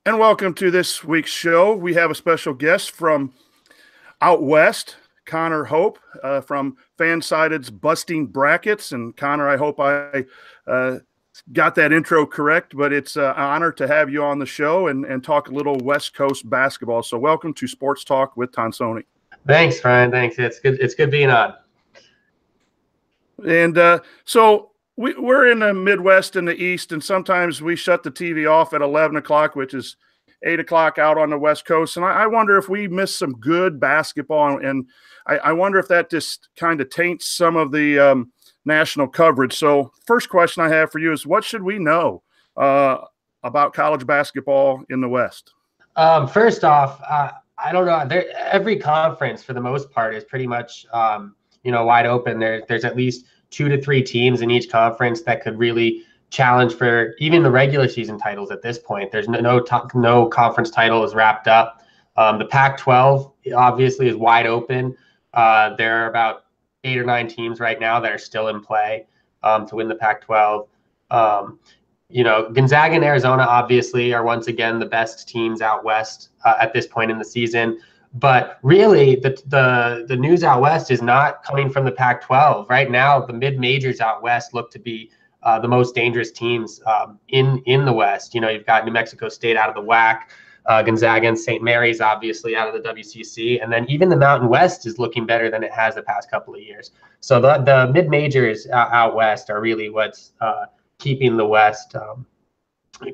And welcome to this week's show. We have a special guest from out west, Connor Hope from Fansided's Busting Brackets. And Connor, I hope I got that intro correct, but it's an honor to have you on the show and talk a little West Coast basketball. So welcome to Sports Talk with Tonsoni. Thanks, Ryan. Thanks. It's good. It's good being on. And we're in the Midwest and the East, and sometimes we shut the TV off at 11 o'clock, which is 8 o'clock out on the West Coast. And I wonder if we miss some good basketball, and I wonder if that just kind of taints some of the national coverage. So first question I have for you is, what should we know about college basketball in the West? First off, I don't know. Every conference, for the most part, is pretty much wide open. There's at least 2 to 3 teams in each conference that could really challenge for even the regular season titles at this point. There's no conference title is wrapped up. The Pac-12 obviously is wide open. There are about 8 or 9 teams right now that are still in play to win the Pac-12. Gonzaga and Arizona obviously are once again the best teams out west at this point in the season. But really, the news out west is not coming from the Pac-12. Right now, the mid-majors out west look to be the most dangerous teams in the West. You've got New Mexico State out of the WAC, Gonzaga and St. Mary's obviously out of the WCC, and then even the Mountain West is looking better than it has the past couple of years. So the mid-majors out west are really what's keeping the West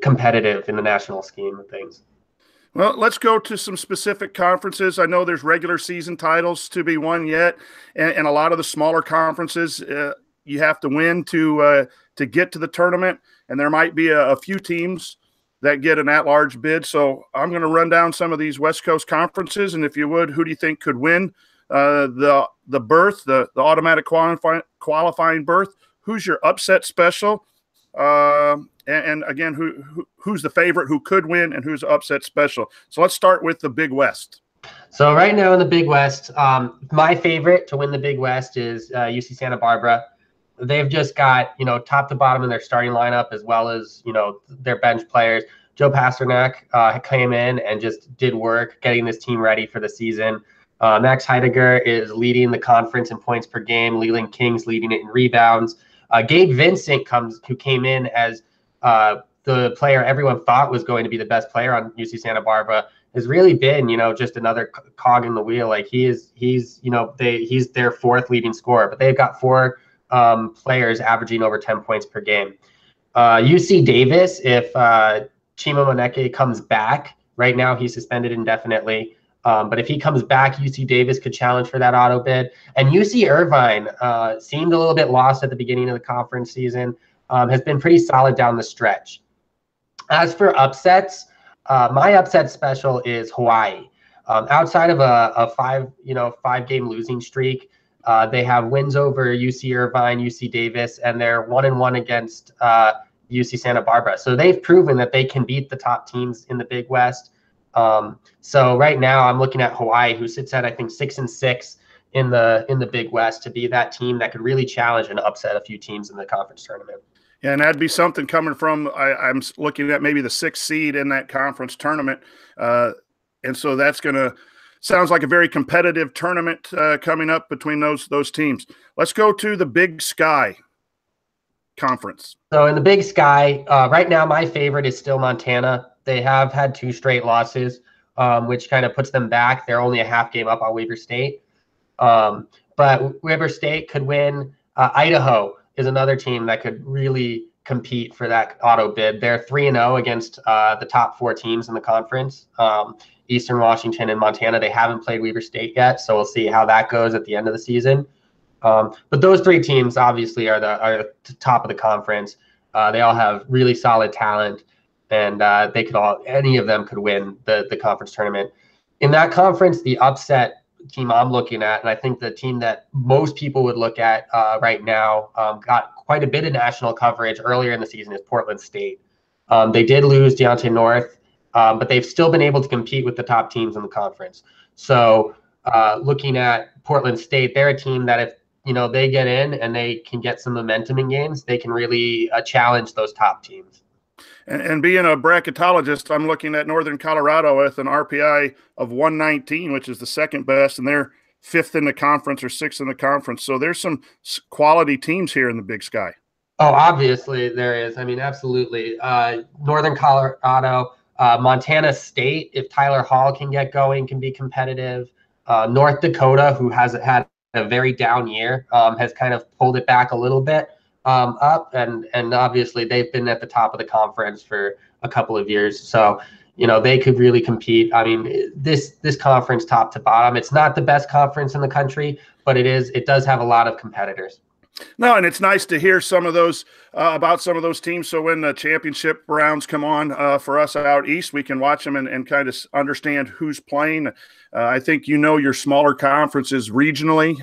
competitive in the national scheme of things. Well, let's go to some specific conferences. I know there's regular season titles to be won yet, and a lot of the smaller conferences you have to win to get to the tournament, and there might be a few teams that get an at-large bid. So I'm going to run down some of these West Coast conferences, and if you would, who do you think could win the berth, the automatic qualifying berth? Who's your upset special? And again, who's the favorite, who could win, and who's upset special? So let's start with the Big West. So right now in the Big West, my favorite to win the Big West is UC Santa Barbara. They've just got, top to bottom in their starting lineup, as well as, their bench players. Joe Pasternak came in and just did work getting this team ready for the season. Max Heidegger is leading the conference in points per game. Leland King's leading it in rebounds. Gabe Vincent who came in as the player everyone thought was going to be the best player on UC Santa Barbara, has really been, just another cog in the wheel. Like he's their 4th leading scorer, but they've got 4 players averaging over 10 points per game. UC Davis, if Chima Moneke comes back, right now he's suspended indefinitely. But if he comes back, UC Davis could challenge for that auto bid. And UC Irvine seemed a little bit lost at the beginning of the conference season, has been pretty solid down the stretch. As for upsets, my upset special is Hawaii. Outside of a 5-game losing streak, they have wins over UC Irvine, UC Davis, and they're 1-1 against UC Santa Barbara. So they've proven that they can beat the top teams in the Big West. So right now I'm looking at Hawaii, who sits at, I think, 6-6 in the Big West, to be that team that could really challenge and upset a few teams in the conference tournament. Yeah, and that'd be something coming from, I'm looking at maybe the 6th seed in that conference tournament. And so that's going to, sounds like a very competitive tournament coming up between those teams. Let's go to the Big Sky Conference. So in the Big Sky, right now my favorite is still Montana. They have had 2 straight losses, which kind of puts them back. They're only a half game up on Weber State. But Weber State could win. Idaho is another team that could really compete for that auto bid. They're 3-0 against the top 4 teams in the conference. Eastern Washington and Montana, they haven't played Weber State yet, so we'll see how that goes at the end of the season. But those 3 teams obviously are the top of the conference. They all have really solid talent, and any of them could win the conference tournament. In that conference, the upset team I'm looking at, and I think the team that most people would look at right now, got quite a bit of national coverage earlier in the season, is Portland State. They did lose Deontay North, but they've still been able to compete with the top teams in the conference. So looking at Portland State, they're a team that if they get in and they can get some momentum in games, they can really challenge those top teams. And being a bracketologist, I'm looking at Northern Colorado with an RPI of 119, which is the second best, and they're fifth in the conference or sixth in the conference. So there's some quality teams here in the Big Sky. Oh, obviously there is. I mean, absolutely. Northern Colorado, Montana State, if Tyler Hall can get going, can be competitive. North Dakota, who has had a very down year, has kind of pulled it back a little bit up, and obviously they've been at the top of the conference for a couple of years. So, you know, they could really compete. I mean, this conference top to bottom, it's not the best conference in the country, but it does have a lot of competitors. No, and it's nice to hear some of those about some of those teams. So when the championship rounds come on for us out east, we can watch them and kind of understand who's playing. I think you know your smaller conferences regionally.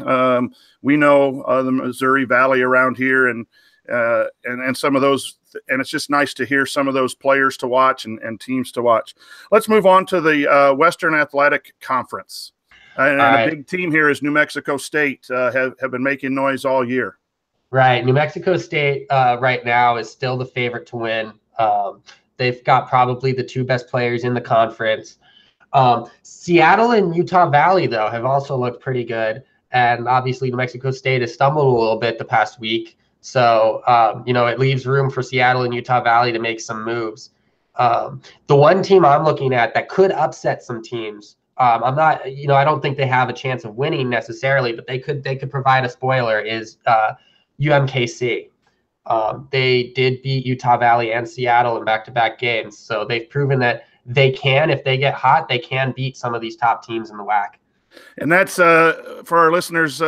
We know the Missouri Valley around here, and some of those. And it's just nice to hear some of those players to watch and teams to watch. Let's move on to the Western Athletic Conference. And a big team here is New Mexico State. Have been making noise all year. Right. New Mexico State right now is still the favorite to win. They've got probably the two best players in the conference. Seattle and Utah Valley, though, have also looked pretty good. And obviously, New Mexico State has stumbled a little bit the past week. So, you know, it leaves room for Seattle and Utah Valley to make some moves. The one team I'm looking at that could upset some teams, I'm not, you know, I don't think they have a chance of winning necessarily, but they could provide a spoiler, is UMKC. They did beat Utah Valley and Seattle in back-to-back games. So they've proven that they can, if they get hot, they can beat some of these top teams in the WAC. And that's for our listeners.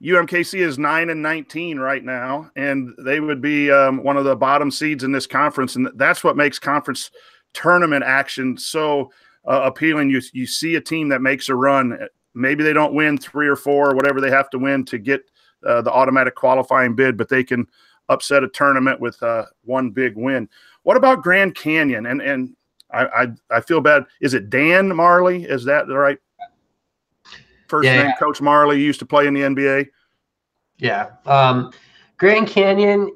UMKC is 9-19 right now, and they would be one of the bottom seeds in this conference. And that's what makes conference tournament action so appealing. You see a team that makes a run. Maybe they don't win 3 or 4 or whatever they have to win to get the automatic qualifying bid, but they can upset a tournament with one big win. What about Grand Canyon? And I feel bad. Is it Dan Marley? Is that the right first name? Yeah. Coach Marley used to play in the NBA. Yeah. Grand Canyon,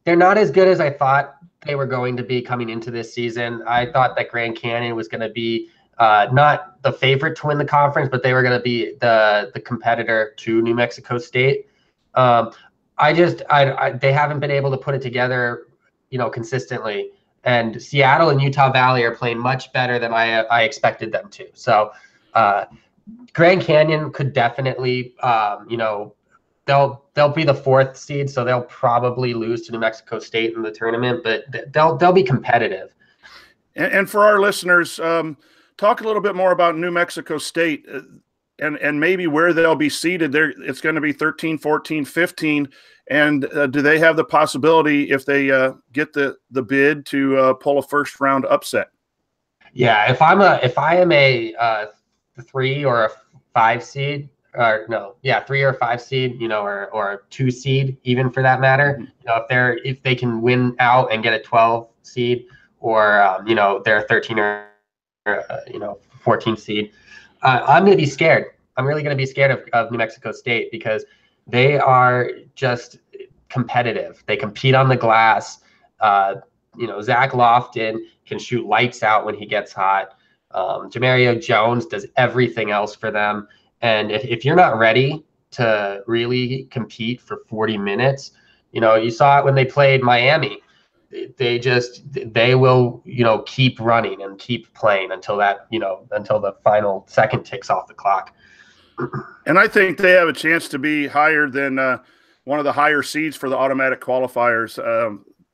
they're not as good as I thought they were going to be coming into this season. I thought that Grand Canyon was going to be not the favorite to win the conference, but they were going to be the competitor to New Mexico State. They haven't been able to put it together, you know, consistently. And Seattle and Utah Valley are playing much better than I expected them to. So Grand Canyon could definitely, you know, they'll be the 4th seed, so they'll probably lose to New Mexico State in the tournament, but they'll be competitive. And for our listeners, talk a little bit more about New Mexico State and maybe where they'll be seated. There, it's going to be 13, 14, 15. And do they have the possibility, if they get the bid, to pull a first round upset? Yeah, if I am a 3 or a 5 seed, or no, yeah, 3 or 5 seed, you know, or a 2 seed, even for that matter. Mm-hmm. You know, if they can win out and get a 12 seed, or you know, they're 13 or you know, 14 seed, I'm going to be scared. I'm really going to be scared of New Mexico State, because they are just competitive. They compete on the glass. You know, Zach Lofton can shoot lights out when he gets hot. Jamario Jones does everything else for them. And if you're not ready to really compete for 40 minutes, you know, you saw it when they played Miami. They will, you know, keep running and keep playing until the final second ticks off the clock. And I think they have a chance to be higher than one of the higher seeds for the automatic qualifiers.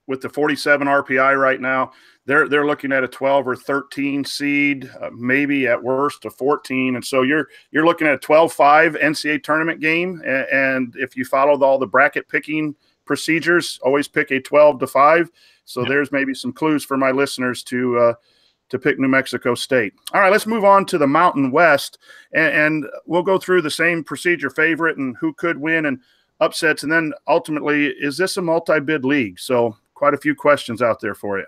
With the 47 RPI right now, they're looking at a 12 or 13 seed, maybe at worst a 14. And so you're looking at a 12-5 NCAA tournament game. And if you follow all the bracket picking procedures, always pick a 12-5. So there's maybe some clues for my listeners to pick New Mexico State. All right, let's move on to the Mountain West, and we'll go through the same procedure: favorite and who could win and upsets. And then ultimately, is this a multi-bid league? So quite a few questions out there for you.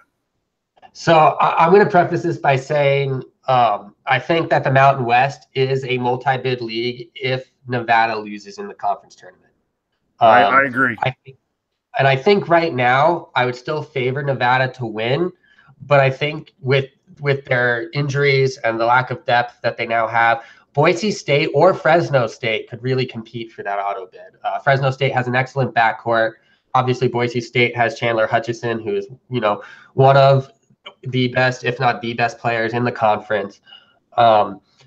So I'm going to preface this by saying I think that the Mountain West is a multi-bid league if Nevada loses in the conference tournament. I agree. And I think right now I would still favor Nevada to win, but I think with their injuries and the lack of depth that they now have, Boise State or Fresno State could really compete for that auto bid. Fresno State has an excellent backcourt. Obviously, Boise State has Chandler Hutchison, who is, one of the best, if not the best players in the conference.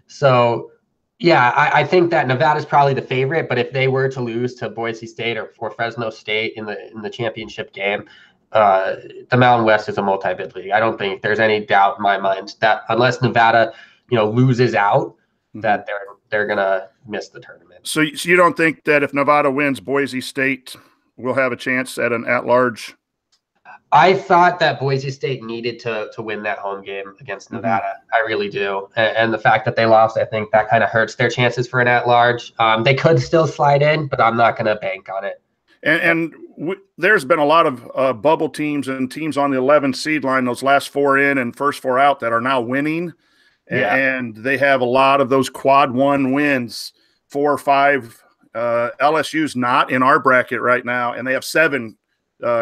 So yeah, I think that Nevada's probably the favorite, but if they were to lose to Boise State or Fresno State in the championship game, the Mountain West is a multi-bid league. I don't think there's any doubt in my mind that unless Nevada, loses out, that they're gonna miss the tournament. So you don't think that if Nevada wins, Boise State will have a chance at an at-large? I thought that Boise State needed to win that home game against Nevada. I really do. And the fact that they lost, I think that kind of hurts their chances for an at-large. They could still slide in, but I'm not going to bank on it. And there's been a lot of bubble teams and teams on the 11 seed line, those last four in and first four out, that are now winning. Yeah. And they have a lot of those quad one wins, 4 or 5. LSU's not in our bracket right now, and they have 7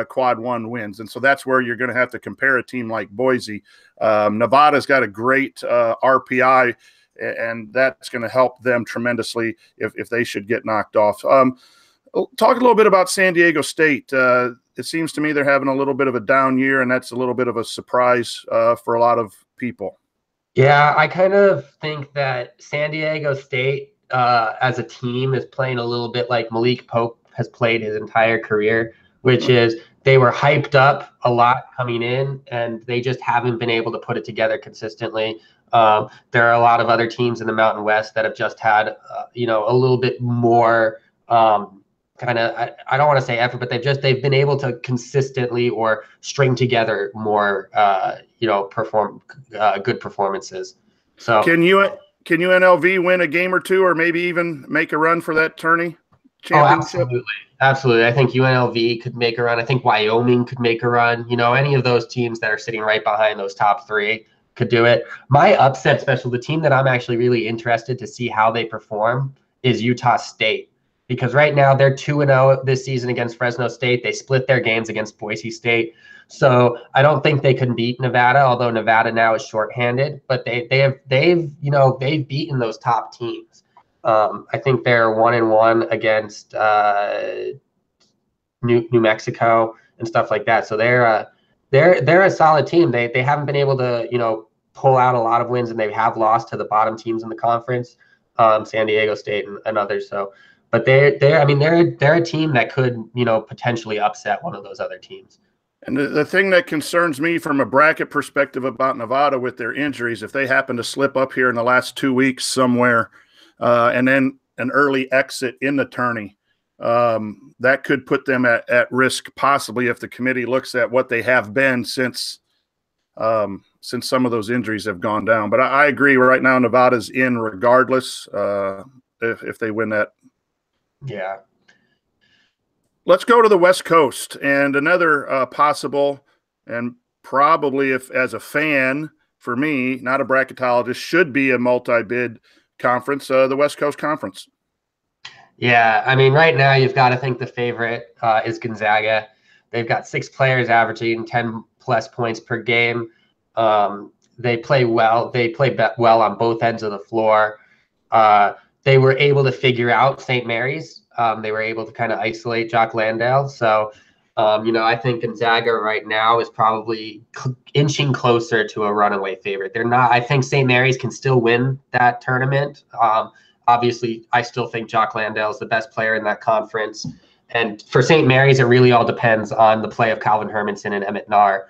quad one wins. And so that's where you're going to have to compare a team like Boise. Nevada's got a great RPI, and that's going to help them tremendously if they should get knocked off. Talk a little bit about San Diego State. It seems to me they're having a little bit of a down year, and that's a little bit of a surprise for a lot of people. Yeah, I kind of think that San Diego State as a team is playing a little bit like Malik Pope has played his entire career, which is they were hyped up a lot coming in, and they just haven't been able to put it together consistently. There are a lot of other teams in the Mountain West that have just had, a little bit more kind of, I don't want to say effort, but they've been able to consistently or string together more, perform good performances. So can UNLV win a game or two, or maybe even make a run for that tourney championship? Oh, absolutely. I think UNLV could make a run. I think Wyoming could make a run. Any of those teams that are sitting right behind those top 3 could do it. My upset special, the team that I'm actually really interested to see how they perform, is Utah State. Because right now they're 2-0 this season against Fresno State. They split their games against Boise State. So I don't think they can beat Nevada, although Nevada now is shorthanded. But they've beaten those top teams. I think they're 1-1 against New Mexico and stuff like that. So they're a solid team. They haven't been able to pull out a lot of wins, and they have lost to the bottom teams in the conference, San Diego State and others. So. But they're a team that could, potentially upset one of those other teams. And the thing that concerns me from a bracket perspective about Nevada with their injuries, if they happen to slip up here in the last 2 weeks somewhere, and then an early exit in the tourney, that could put them at risk, possibly, if the committee looks at what they have been since some of those injuries have gone down. But I agree, right now Nevada's in regardless if they win that. Yeah. Let's go to the West Coast, and another possible, and probably, if as a fan, for me, not a bracketologist, should be a multi-bid conference, the West Coast Conference. Yeah, right now you've got to think the favorite is Gonzaga. They've got 6 players averaging 10-plus points per game. They play well. They play well on both ends of the floor. They were able to figure out St. Mary's. They were able to kind of isolate Jock Landale. So, I think Gonzaga right now is probably inching closer to a runaway favorite. They're not. I think St. Mary's can still win that tournament. Obviously, I still think Jock Landale is the best player in that conference. And for St. Mary's, it really all depends on the play of Calvin Hermanson and Emmett Naar.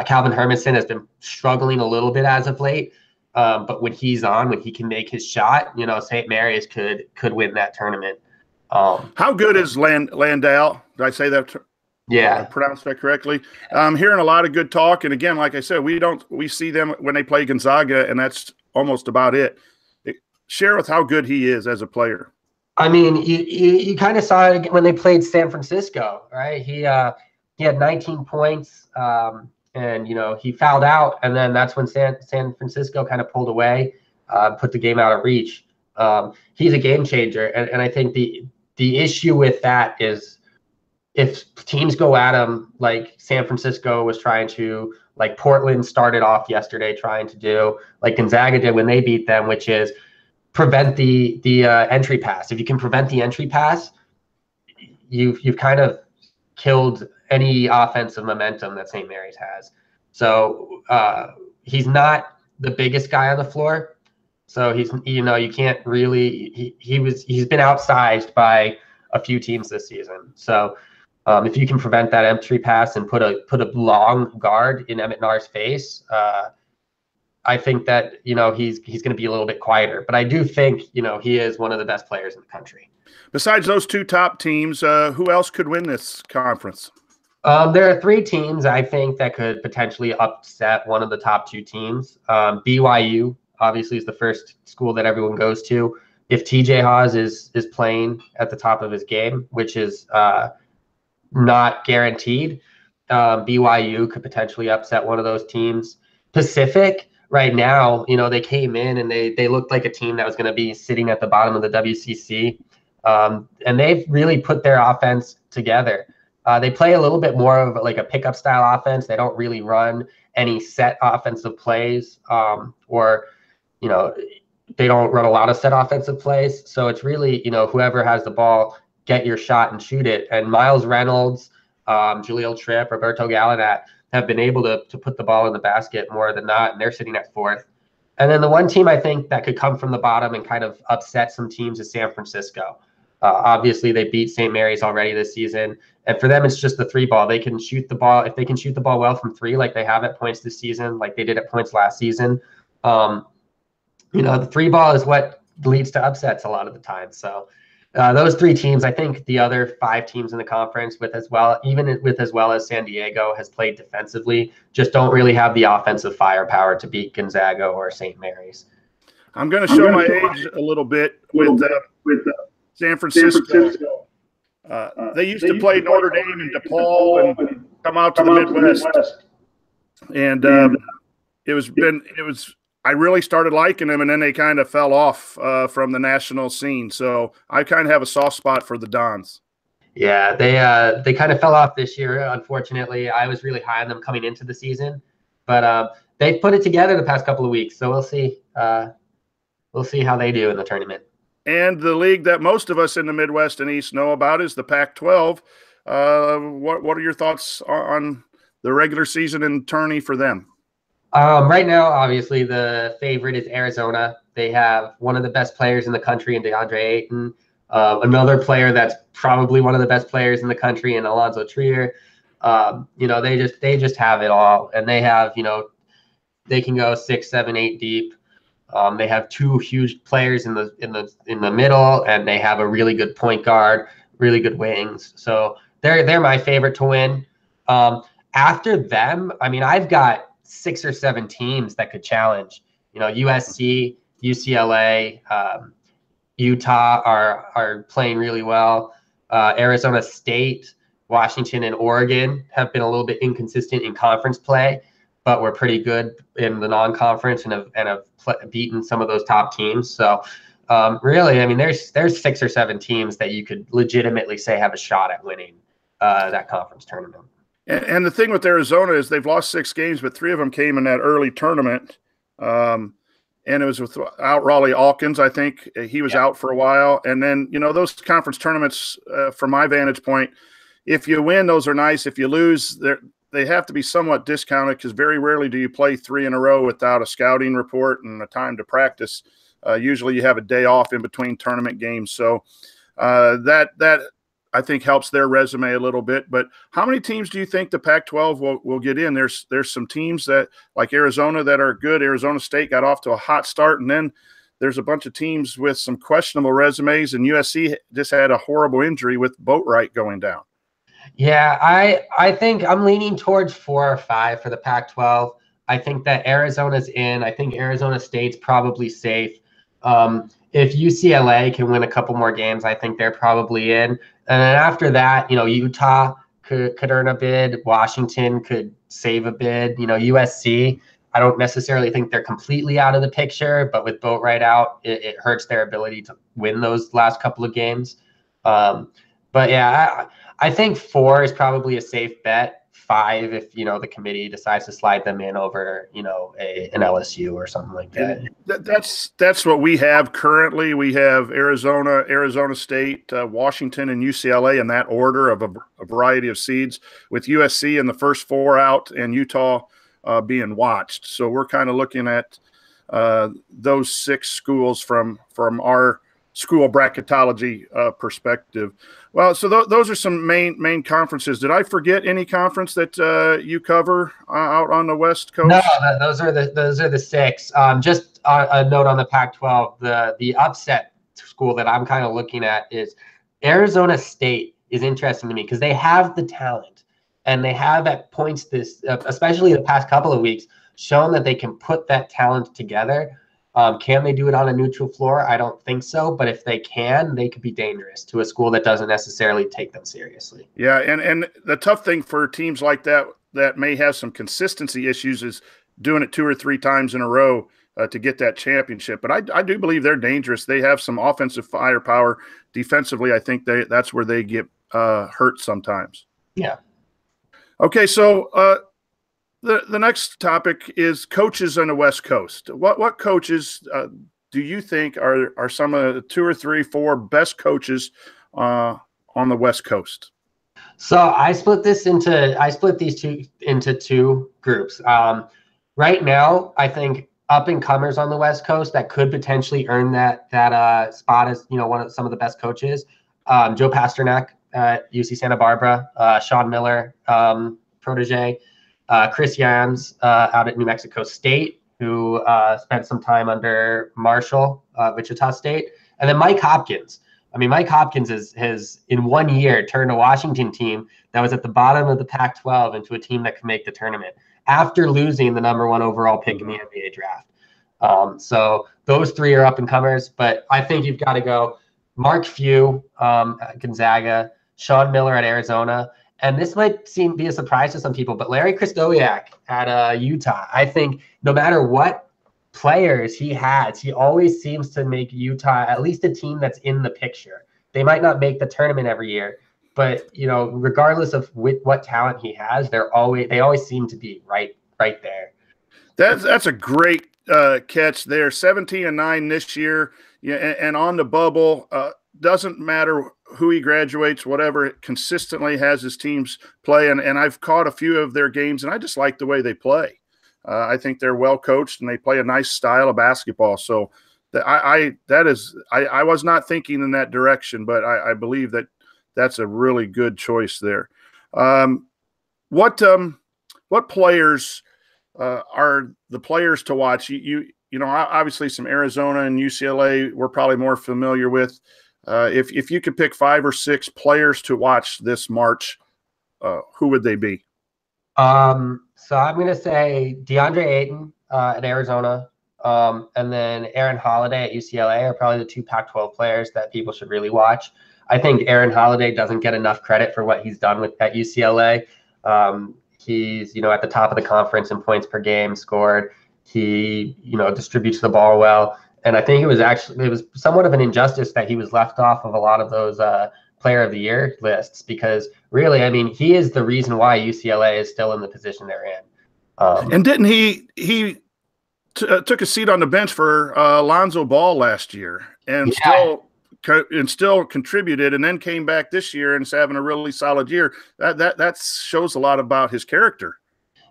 Calvin Hermanson has been struggling a little bit as of late. But when he's on, when he can make his shot, St. Mary's could win that tournament. How good is Landale? Did I say that? Yeah, I pronounced that correctly. I'm hearing a lot of good talk, and again, like I said, we see them when they play Gonzaga, and that's almost about it. Share with how good he is as a player. You kind of saw it when they played San Francisco, right? He had 19 points. And, he fouled out, and then that's when San Francisco kind of pulled away, put the game out of reach. He's a game changer. And I think the issue with that is if teams go at them like San Francisco was trying to, like Portland started off yesterday trying to do, like Gonzaga did when they beat them, which is prevent the entry pass. If you can prevent the entry pass, you've kind of killed any offensive momentum that St. Mary's has. So he's not the biggest guy on the floor. So he's, you can't really, he's been outsized by a few teams this season. So if you can prevent that entry pass and put a long guard in Emmett Nar's face, I think that, he's going to be a little bit quieter. But I do think, he is one of the best players in the country. Besides those two top teams, who else could win this conference? There are three teams I think that could potentially upset one of the top two teams. BYU obviously is the first school that everyone goes to. If TJ Haws is playing at the top of his game, which is not guaranteed, BYU could potentially upset one of those teams. Pacific right now, they came in and they looked like a team that was going to be sitting at the bottom of the WCC. And they've really put their offense together. They play a little bit more of like a pickup style offense. They don't really run any set offensive plays, or, they don't run a lot of set offensive plays. So it's really, whoever has the ball, get your shot and shoot it. And Miles Reynolds, Jaleel Tripp, Roberto Gallinat have been able to put the ball in the basket more than not, and they're sitting at fourth. And then the one team I think that could come from the bottom and kind of upset some teams is San Francisco. Obviously, they beat St. Mary's already this season. And for them, it's just the three ball. They can shoot the ball. If they can shoot the ball well from three, like they have at points this season, like they did at points last season, the three ball is what leads to upsets a lot of the time. So those three teams, I think the other five teams in the conference as well as San Diego has played defensively, just don't really have the offensive firepower to beat Gonzaga or St. Mary's. I'm going to show my age a little bit with San Francisco. They used to play Notre Dame and DePaul and come out to the Midwest. And I really started liking them, and then they kind of fell off from the national scene. So I kind of have a soft spot for the Dons. Yeah, they kind of fell off this year, unfortunately. I was really high on them coming into the season, but they've put it together the past couple of weeks. So we'll see. We'll see how they do in the tournament. And the league that most of us in the Midwest and East know about is the Pac-12. What are your thoughts on the regular season and tourney for them? Right now, obviously, the favorite is Arizona. They have one of the best players in the country in DeAndre Ayton. Another player that's probably one of the best players in the country in Alonzo Trier. They just have it all, and they have, they can go 6, 7, 8 deep. They have two huge players in the middle, and they have a really good point guard, really good wings. So they're my favorite to win. After them, I mean, I've got 6 or 7 teams that could challenge. USC, UCLA, Utah are playing really well. Arizona State, Washington, and Oregon have been a little bit inconsistent in conference play, but we're pretty good in the non-conference and have beaten some of those top teams. So really, I mean, there's 6 or 7 teams that you could legitimately say have a shot at winning that conference tournament. And the thing with Arizona is they've lost 6 games, but 3 of them came in that early tournament. And it was without Raleigh Alkins, I think. He was out for a while. And then, those conference tournaments, from my vantage point, if you win, those are nice. If you lose, they have to be somewhat discounted because very rarely do you play 3 in a row without a scouting report and a time to practice. Usually you have a day off in between tournament games. So that I think helps their resume a little bit. But how many teams do you think the Pac-12 will get in? There's some teams that like Arizona that are good. Arizona State got off to a hot start, and then there's a bunch of teams with some questionable resumes, and USC just had a horrible injury with Boatwright going down. Yeah, I think I'm leaning towards 4 or 5 for the Pac-12. I think that Arizona's in. I think Arizona State's probably safe. If UCLA can win a couple more games, I think they're probably in. And then after that, Utah could earn a bid. Washington could save a bid. USC, I don't necessarily think they're completely out of the picture, but with Boatwright out, it hurts their ability to win those last couple of games. But yeah, I think 4 is probably a safe bet. 5, if the committee decides to slide them in over an LSU or something like that. That's what we have currently. We have Arizona, Arizona State, Washington, and UCLA in that order of a variety of seeds, with USC in the first 4 out and Utah being watched. So we're kind of looking at those 6 schools from our school bracketology perspective. Well, so those are some main conferences. Did I forget any conference that you cover out on the West Coast? No, those are the 6. Just a note on the Pac-12. The upset school that I'm kind of looking at is Arizona State. Is interesting to me because they have the talent, and they have at points especially the past couple of weeks, shown that they can put that talent together. Can they do it on a neutral floor? I don't think so. But if they can, they could be dangerous to a school that doesn't necessarily take them seriously. Yeah, and the tough thing for teams like that may have some consistency issues is doing it 2 or 3 times in a row to get that championship. But I do believe they're dangerous. They have some offensive firepower. Defensively, I think that's where they get hurt sometimes. Yeah. Okay, so the next topic is coaches on the West Coast. What coaches do you think are some of the 2 or 3, 4 best coaches on the West Coast? So I split these two into 2 groups. Right now, I think up and comers on the West Coast that could potentially earn that spot as some of the best coaches. Joe Pasternak at UC Santa Barbara, Sean Miller, protege. Chris Yams out at New Mexico State, who spent some time under Marshall, Wichita State, and then Mike Hopkins. I mean, Mike Hopkins has in 1 year turned a Washington team that was at the bottom of the Pac-12 into a team that could make the tournament after losing the #1 overall pick in the NBA draft. So those 3 are up and comers, but I think you've got to go Mark Few at Gonzaga, Sean Miller at Arizona. And this might be a surprise to some people, but Larry Krystkowiak at Utah, I think no matter what players he has, he always seems to make Utah at least a team that's in the picture. They might not make the tournament every year, but regardless of what talent he has, they always seem to be right there. That's a great catch there. 17-9 this year, and on the bubble. Doesn't matter who he graduates, whatever, consistently has his teams play. And I've caught a few of their games, and I just like the way they play. I think they're well coached, and they play a nice style of basketball. So I was not thinking in that direction, but I believe that's a really good choice there. What players are the players to watch? Obviously some Arizona and UCLA we're probably more familiar with. If you could pick 5 or 6 players to watch this March, who would they be? So I'm going to say DeAndre Ayton at Arizona, and then Aaron Holiday at UCLA are probably the 2 Pac-12 players that people should really watch. I think Aaron Holiday doesn't get enough credit for what he's done at UCLA. He's at the top of the conference in points per game scored. He distributes the ball well. And I think it was somewhat of an injustice that he was left off of a lot of those player of the year lists, because really, I mean, he is the reason why UCLA is still in the position they're in. And didn't he took a seat on the bench for Lonzo Ball last year and still contributed, and then came back this year and is having a really solid year. That shows a lot about his character.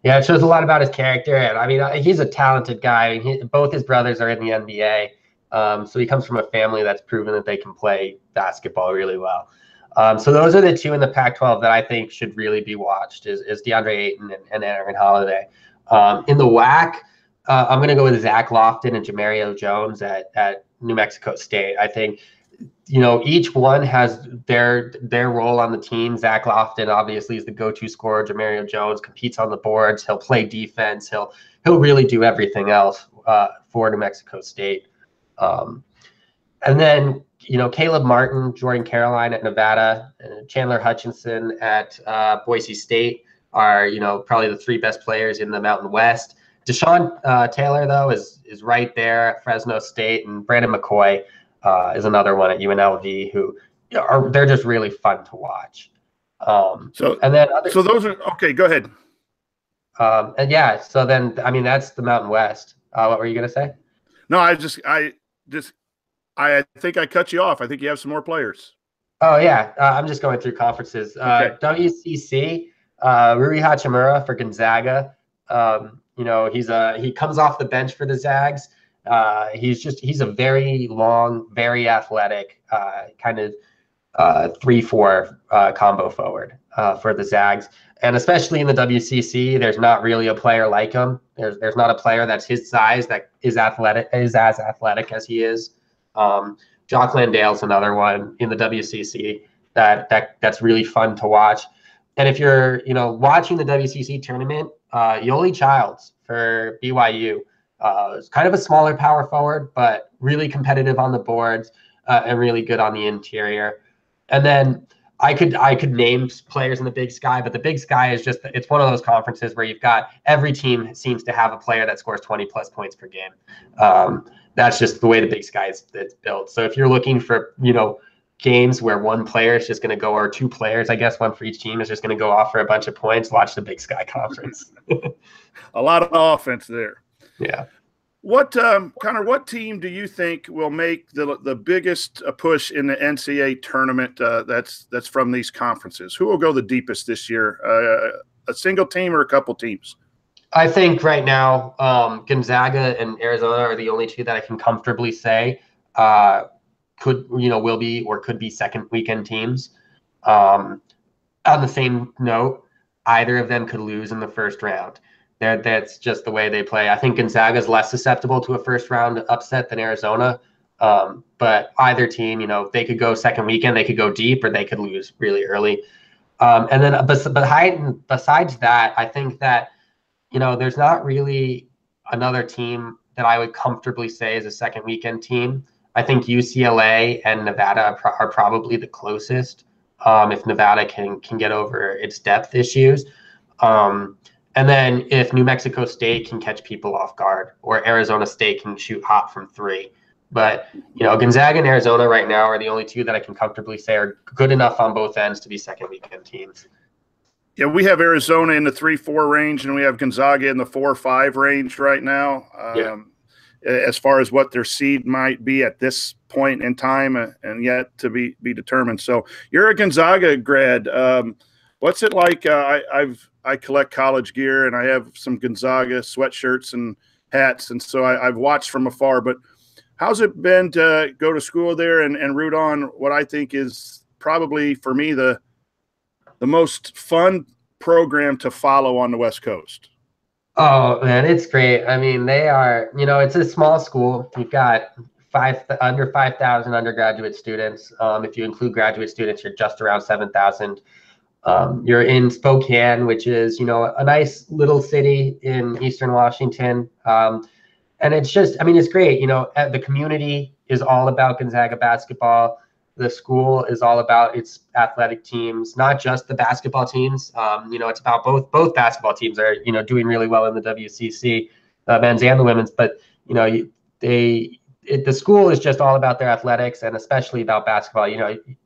Yeah, it shows a lot about his character, and I mean, he's a talented guy. I mean, both his brothers are in the NBA, so he comes from a family that's proven that they can play basketball really well. So those are the 2 in the Pac-12 that I think should really be watched: is DeAndre Ayton and Aaron Holiday. In the WAC, I'm going to go with Zach Lofton and Jamario Jones at New Mexico State. I think each one has their role on the team. Zach Lofton obviously is the go-to scorer. Jamario Jones competes on the boards. He'll play defense. He'll really do everything else for New Mexico State. And then Caleb Martin, Jordan Caroline at Nevada, and Chandler Hutchinson at Boise State are probably the 3 best players in the Mountain West. Deshaun Taylor though is right there at Fresno State, and Brandon McCoy is another one at UNLV who they're just really fun to watch. So And then other, so those are okay. Go ahead. and yeah, so then I mean that's the Mountain West. What were you gonna say? No, I think I cut you off. I think you have some more players. Oh yeah, I'm just going through conferences. Okay. WCC, Rui Hachimura for Gonzaga. He comes off the bench for the Zags. He's a very long, very athletic kind of 3-4 combo forward for the Zags. And especially in the WCC, there's not really a player like him. There's not a player that's his size that is as athletic as he is. Jock Landale's another one in the WCC that's really fun to watch. And if you're watching the WCC tournament, Yoli Childs for BYU is kind of a smaller power forward, but really competitive on the boards and really good on the interior. And then I could name players in the Big Sky, but the Big Sky is it's one of those conferences where you've got every team seems to have a player that scores 20 plus points per game. That's just the way the Big Sky is built. So if you're looking for games where one player is just going to go, or two players, I guess one for each team is just going to go off for a bunch of points, watch the Big Sky Conference. A lot of offense there. Yeah. What Connor? What team do you think will make the biggest push in the NCAA tournament? That's from these conferences. Who will go the deepest this year? A single team or a couple teams? I think right now Gonzaga and Arizona are the only two that I can comfortably say will be or could be second weekend teams. On the same note, either of them could lose in the first round. That's just the way they play. I think Gonzaga is less susceptible to a first round upset than Arizona. But either team, they could go second weekend, they could go deep, or they could lose really early. And then besides that, I think that, there's not really another team that I would comfortably say is a second weekend team. I think UCLA and Nevada are probably the closest if Nevada can get over its depth issues. And then if New Mexico State can catch people off guard, or Arizona State can shoot hot from three. But, Gonzaga and Arizona right now are the only two that I can comfortably say are good enough on both ends to be second weekend teams. Yeah, we have Arizona in the 3-4 range, and we have Gonzaga in the 4-5 range right now. As far as what their seed might be at this point in time, and yet to be determined. So you're a Gonzaga grad. What's it like? I collect college gear, and I have some Gonzaga sweatshirts and hats, and so I've watched from afar. But how's it been to go to school there and root on what I think is probably for me the most fun program to follow on the West Coast? Oh man, it's great. I mean, they are, it's a small school. You've got under 5,000 undergraduate students. If you include graduate students, you're just around 7,000. You're in Spokane, which is, a nice little city in Eastern Washington. And it's just, it's great. The community is all about Gonzaga basketball. The school is all about its athletic teams, not just the basketball teams. It's about both basketball teams are, doing really well in the WCC, men's and the women's. But, the school is just all about their athletics and especially about basketball.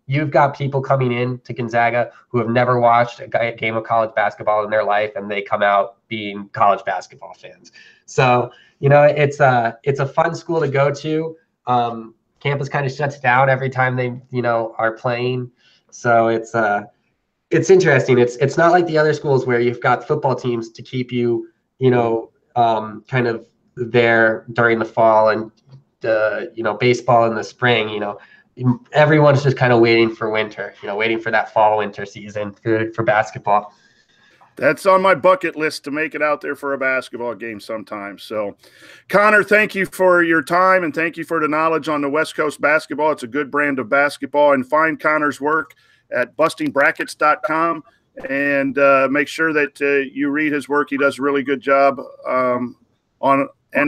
You've got people coming in to Gonzaga who have never watched a game of college basketball in their life, and they come out being college basketball fans. So, it's a fun school to go to. Campus kind of shuts down every time they, are playing. So it's interesting. It's not like the other schools where you've got football teams to keep you, kind of there during the fall and, baseball in the spring. Everyone's just kind of waiting for winter, waiting for that fall winter season for basketball. That's on my bucket list to make it out there for a basketball game sometime. So, Connor, thank you for your time and thank you for the knowledge on the West Coast basketball. It's a good brand of basketball. And find Connor's work at bustingbrackets.com and make sure that you read his work. He does a really good job and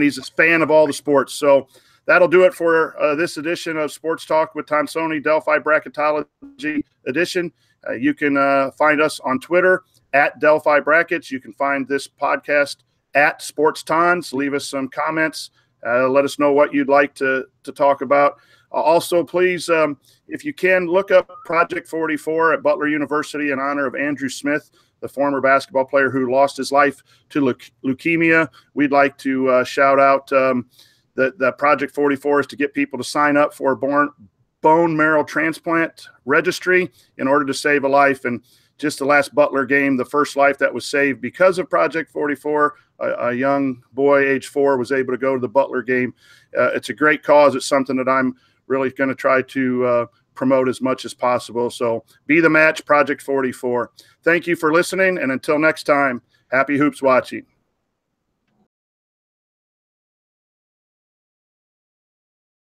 he's a fan of all the sports. So that'll do it for this edition of Sports Talk with Tonsoni, Delphi Bracketology edition. You can find us on Twitter at Delphi Brackets. You can find this podcast at Sports Tons. Leave us some comments. Let us know what you'd like to talk about. Also, please, if you can, look up Project 44 at Butler University in honor of Andrew Smith, the former basketball player who lost his life to leukemia. We'd like to shout out that Project 44 is to get people to sign up for bone marrow transplant registry in order to save a life. And just the last Butler game, the first life that was saved because of Project 44, a young boy, age 4, was able to go to the Butler game. It's a great cause. It's something that I'm really going to try to promote as much as possible. So be the match, Project 44. Thank you for listening. And until next time, happy hoops watching.